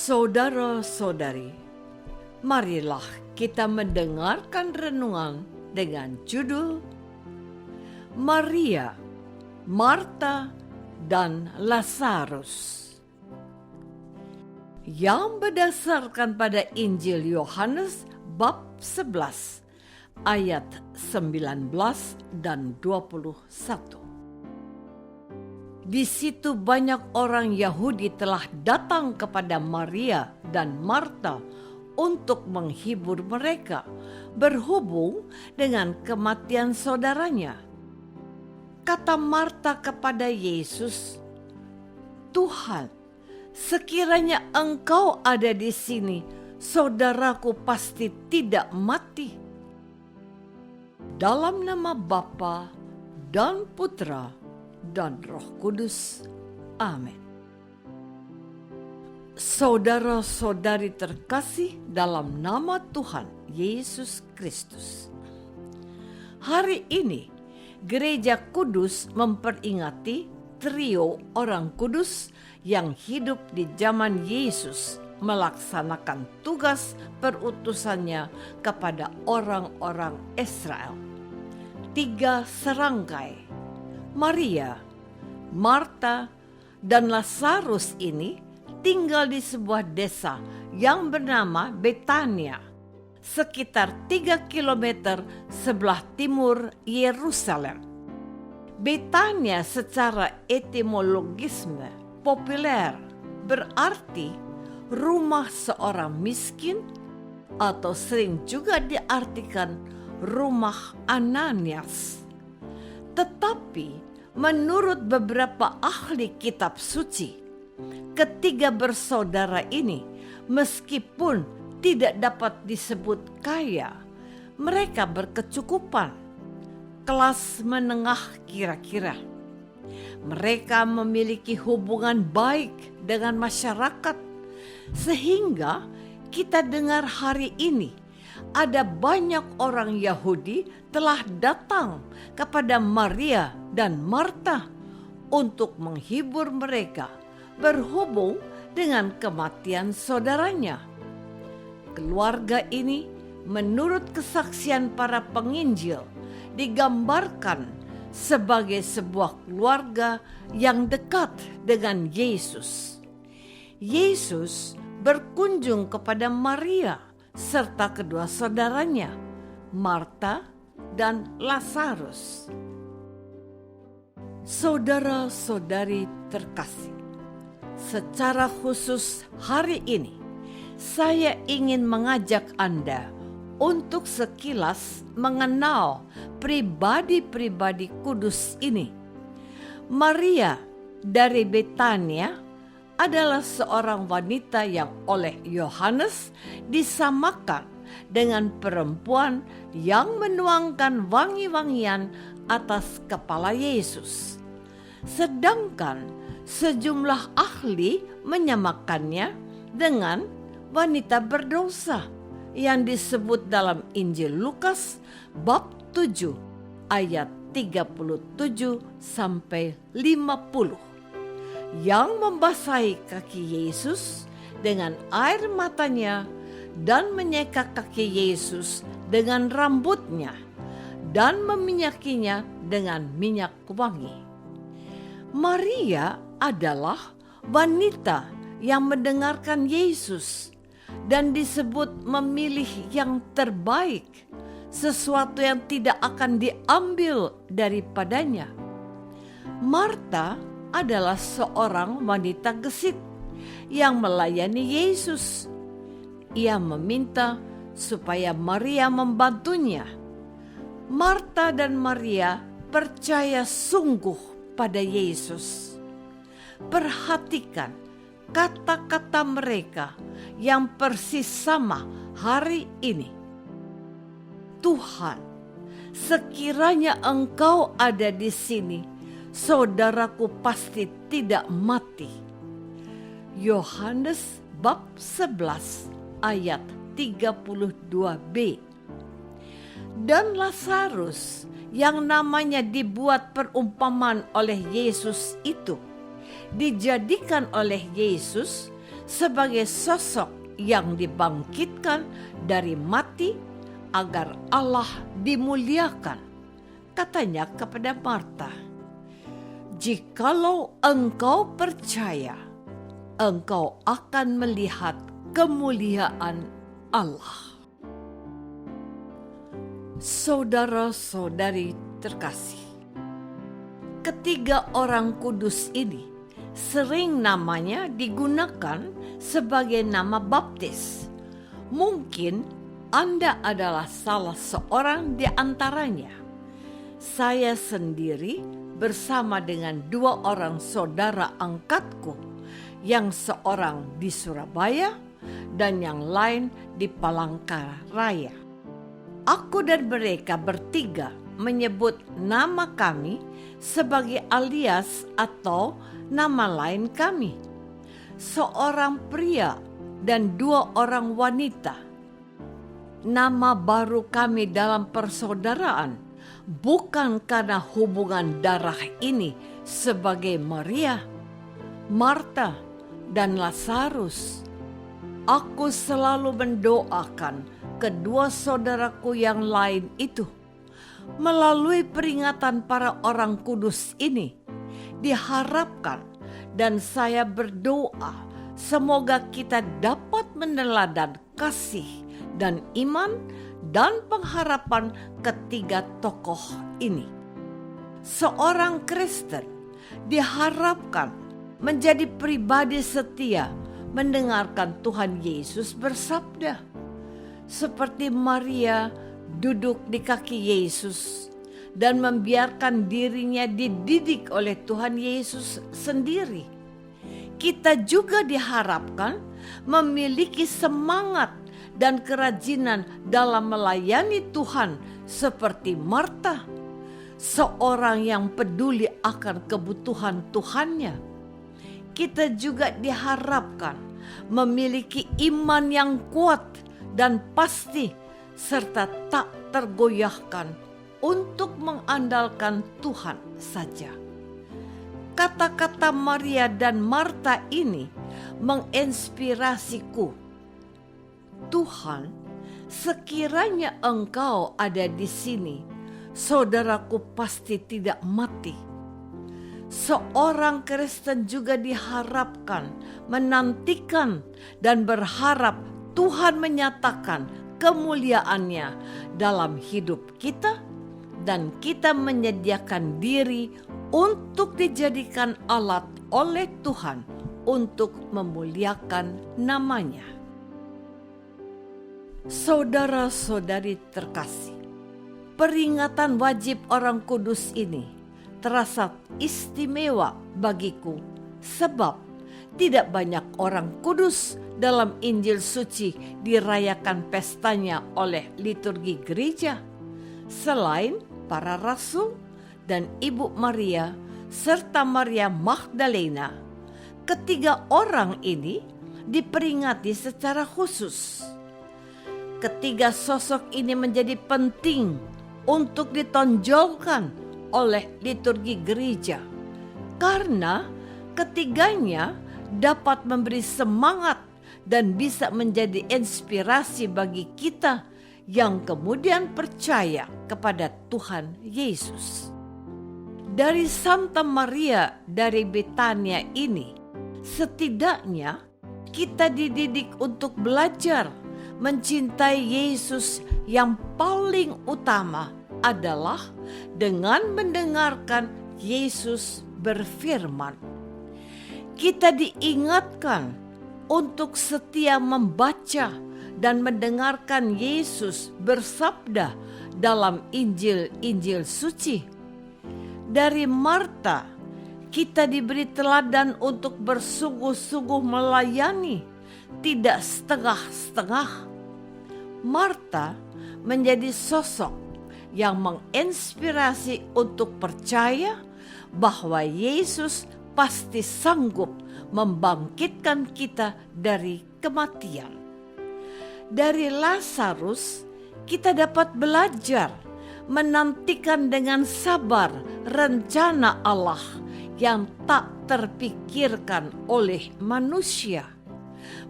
Saudara-saudari, marilah kita mendengarkan renungan dengan judul Maria, Marta, dan Lazarus yang berdasarkan pada Injil Yohanes bab 11 ayat 19 dan 21. Di situ banyak orang Yahudi telah datang kepada Maria dan Marta untuk menghibur mereka berhubung dengan kematian saudaranya. Kata Marta kepada Yesus, "Tuhan, sekiranya Engkau ada di sini, saudaraku pasti tidak mati." Dalam nama Bapa dan Putra dan Roh Kudus. Amin. Saudara-saudari terkasih dalam nama Tuhan Yesus Kristus. Hari ini Gereja Kudus memperingati trio orang kudus yang hidup di zaman Yesus melaksanakan tugas perutusannya kepada orang-orang Israel. 3 serangkai, Maria, Marta, dan Lazarus ini tinggal di sebuah desa yang bernama Betania, sekitar 3 kilometer sebelah timur Yerusalem. Betania secara etimologisme populer berarti rumah seorang miskin atau sering juga diartikan rumah Ananias. Tetapi menurut beberapa ahli kitab suci, ketiga bersaudara ini meskipun tidak dapat disebut kaya, mereka berkecukupan, kelas menengah kira-kira. Mereka memiliki hubungan baik dengan masyarakat, sehingga kita dengar hari ini ada banyak orang Yahudi telah datang kepada Maria dan Marta untuk menghibur mereka berhubung dengan kematian saudaranya. Keluarga ini menurut kesaksian para penginjil digambarkan sebagai sebuah keluarga yang dekat dengan Yesus. Yesus berkunjung kepada Maria serta kedua saudaranya, Marta dan Lazarus. Saudara-saudari terkasih, secara khusus hari ini saya ingin mengajak Anda untuk sekilas mengenal pribadi-pribadi kudus ini. Maria dari Betania adalah seorang wanita yang oleh Yohanes disamakan dengan perempuan yang menuangkan wangi-wangian atas kepala Yesus. Sedangkan sejumlah ahli menyamakannya dengan wanita berdosa yang disebut dalam Injil Lukas bab 7 ayat 37 sampai 50 yang membasahi kaki Yesus dengan air matanya dan menyeka kaki Yesus dengan rambutnya dan meminyakinya dengan minyak wangi. Maria adalah wanita yang mendengarkan Yesus dan disebut memilih yang terbaik, sesuatu yang tidak akan diambil daripadanya. Marta adalah seorang wanita gesit yang melayani Yesus. Ia meminta supaya Maria membantunya. Marta dan Maria percaya sungguh pada Yesus. Perhatikan kata-kata mereka yang persis sama hari ini. "Tuhan, sekiranya Engkau ada di sini, saudaraku pasti tidak mati." Yohanes bab 11 ayat 32b. Dan Lazarus yang namanya dibuat perumpamaan oleh Yesus itu dijadikan oleh Yesus sebagai sosok yang dibangkitkan dari mati agar Allah dimuliakan. Katanya kepada Marta, "Jikalau engkau percaya, engkau akan melihat kemuliaan Allah." Saudara-saudari terkasih, ketiga orang kudus ini sering namanya digunakan sebagai nama baptis. Mungkin Anda adalah salah seorang di antaranya. Saya sendiri bersama dengan dua orang saudara angkatku, yang seorang di Surabaya dan yang lain di Palangkaraya. Aku dan mereka bertiga menyebut nama kami sebagai alias atau nama lain kami. Seorang pria dan dua orang wanita. Nama baru kami dalam persaudaraan bukan karena hubungan darah ini sebagai Maria, Marta, dan Lazarus. Aku selalu mendoakan kedua saudaraku yang lain itu. Melalui peringatan para orang kudus ini, diharapkan dan saya berdoa semoga kita dapat meneladani kasih dan iman dan pengharapan ketiga tokoh ini. Seorang Kristen diharapkan menjadi pribadi setia mendengarkan Tuhan Yesus bersabda. Seperti Maria duduk di kaki Yesus dan membiarkan dirinya dididik oleh Tuhan Yesus sendiri. Kita juga diharapkan memiliki semangat dan kerajinan dalam melayani Tuhan seperti Marta, seorang yang peduli akan kebutuhan Tuhannya. Kita juga diharapkan memiliki iman yang kuat dan pasti serta tak tergoyahkan untuk mengandalkan Tuhan saja. Kata-kata Maria dan Marta ini menginspirasiku. Tuhan, sekiranya Engkau ada di sini, saudaraku pasti tidak mati. Seorang Kristen juga diharapkan menantikan dan berharap Tuhan menyatakan kemuliaannya dalam hidup kita, dan kita menyediakan diri untuk dijadikan alat oleh Tuhan untuk memuliakan namanya. Saudara-saudari terkasih, peringatan wajib orang kudus ini terasa istimewa bagiku, sebab tidak banyak orang kudus dalam Injil suci dirayakan pestanya oleh liturgi gereja, selain para rasul dan Ibu Maria serta Maria Magdalena. Ketiga orang ini diperingati secara khusus. Ketiga sosok ini menjadi penting untuk ditonjolkan oleh liturgi gereja, karena ketiganya dapat memberi semangat dan bisa menjadi inspirasi bagi kita yang kemudian percaya kepada Tuhan Yesus. Dari Santa Maria dari Betania ini, setidaknya kita dididik untuk belajar mencintai Yesus. Yang paling utama adalah dengan mendengarkan Yesus berfirman. Kita diingatkan untuk setia membaca dan mendengarkan Yesus bersabda dalam Injil-Injil suci. Dari Marta, kita diberi teladan untuk bersungguh-sungguh melayani, tidak setengah-setengah. Marta menjadi sosok yang menginspirasi untuk percaya bahwa Yesus pasti sanggup membangkitkan kita dari kematian. Dari Lazarus, kita dapat belajar menantikan dengan sabar rencana Allah yang tak terpikirkan oleh manusia.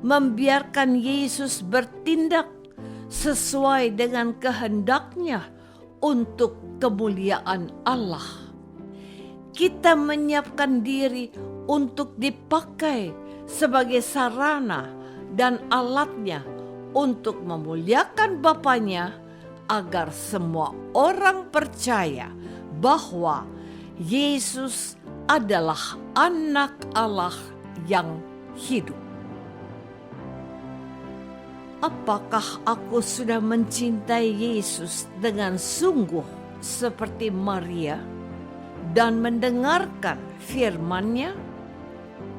membiarkan Yesus bertindak sesuai dengan kehendaknya untuk kemuliaan Allah. Kita menyiapkan diri untuk dipakai sebagai sarana dan alatnya untuk memuliakan Bapanya, agar semua orang percaya bahwa Yesus adalah Anak Allah yang hidup. Apakah aku sudah mencintai Yesus dengan sungguh seperti Maria dan mendengarkan firman-Nya?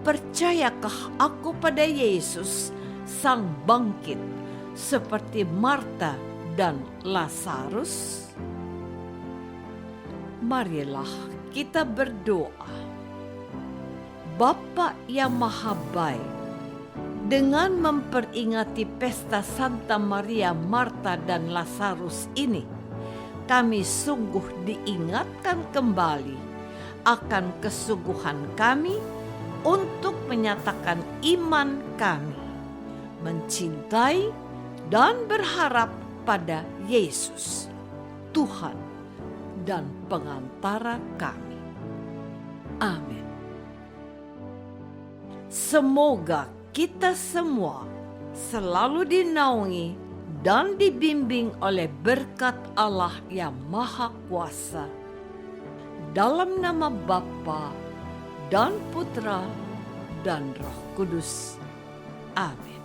Percayakah aku pada Yesus Sang Bangkit seperti Marta dan Lazarus? Marilah kita berdoa. Bapa yang Maha Baik, dengan memperingati pesta Santa Maria, Marta, dan Lazarus ini, kami sungguh diingatkan kembali akan kesungguhan kami untuk menyatakan iman kami, mencintai dan berharap pada Yesus, Tuhan dan pengantara kami. Amin. Semoga kita semua selalu dinaungi dan dibimbing oleh berkat Allah yang Maha Kuasa. Dalam nama Bapa dan Putra dan Roh Kudus. Amin.